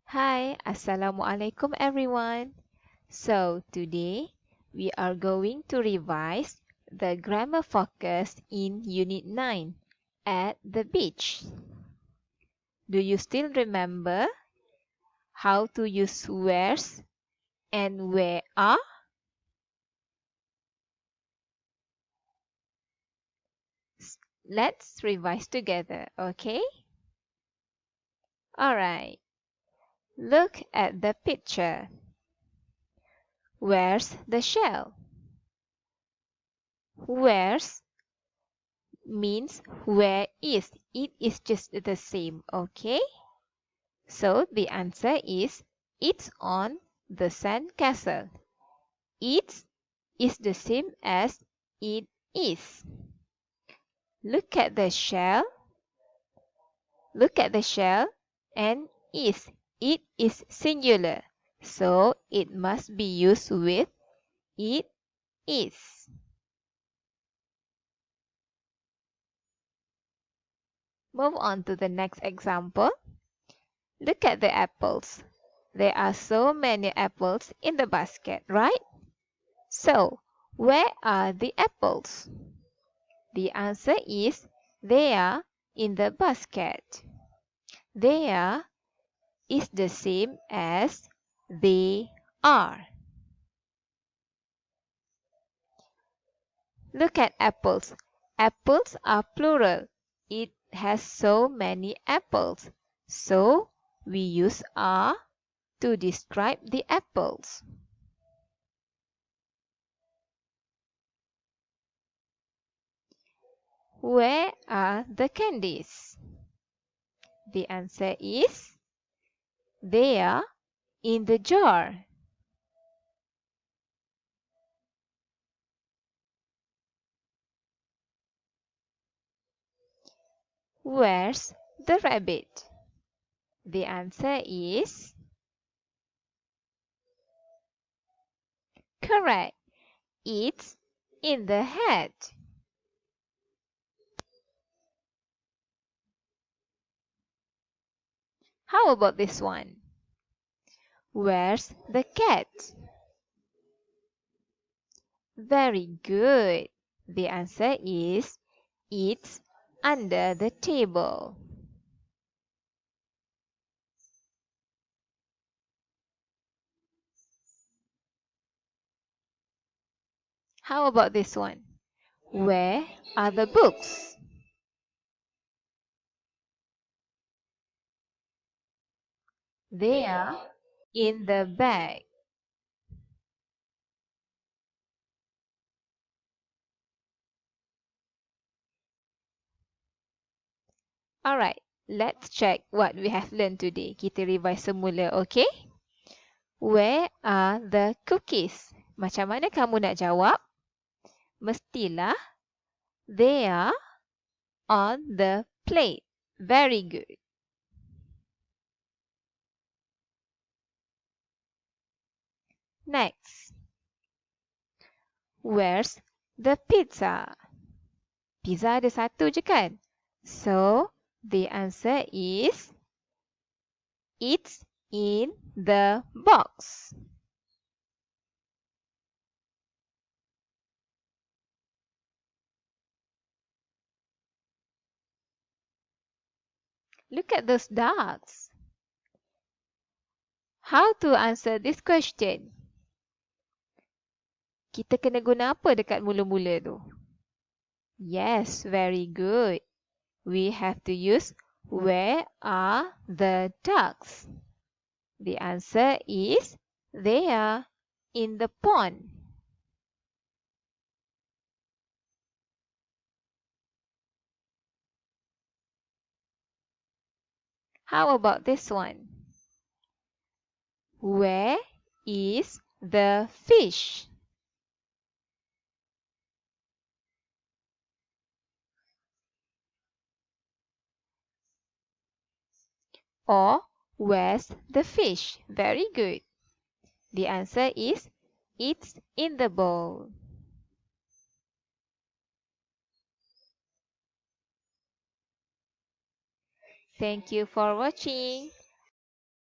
Hi, Assalamualaikum everyone. So today we are going to revise the grammar focus in Unit 9 at the beach. Do you still remember how to use where's and where are? Let's revise together, okay? Alright, look at the picture. Where's the shell? Where's means where is. It is just the same, okay? So the answer is it's on the sandcastle. It's is the same as it is. Look at the shell. Look at the shell and is. It is singular. So it must be used with it is. Move on to the next example. Look at the apples. There are so many apples in the basket, right? So, where are the apples? The answer is they are in the basket. There is the same as they are. Look at apples. Apples are plural. It has so many apples. So, we use are to describe the apples. Where are the candies? The answer is they are in the jar. Where's the rabbit? The answer is correct. It's in the hat. How about this one? Where's the cat? Very good. The answer is it's under the table. How about this one? Where are the books? They are in the bag. Alright, let's check what we have learned today. Kita revise semula, okay? Where are the cookies? Macam mana kamu nak jawab? Mestilah they are on the plate. Very good. Next. Where's the pizza? Pizza ada satu je kan? So, the answer is it's in the box. Look at those ducks. How to answer this question? Kita kena guna apa dekat mula-mula tu? Yes, very good. We have to use where are the ducks? The answer is they are in the pond. How about this one? Where is the fish? Or where's the fish? Very good. The answer is it's in the bowl. Thank you for watching.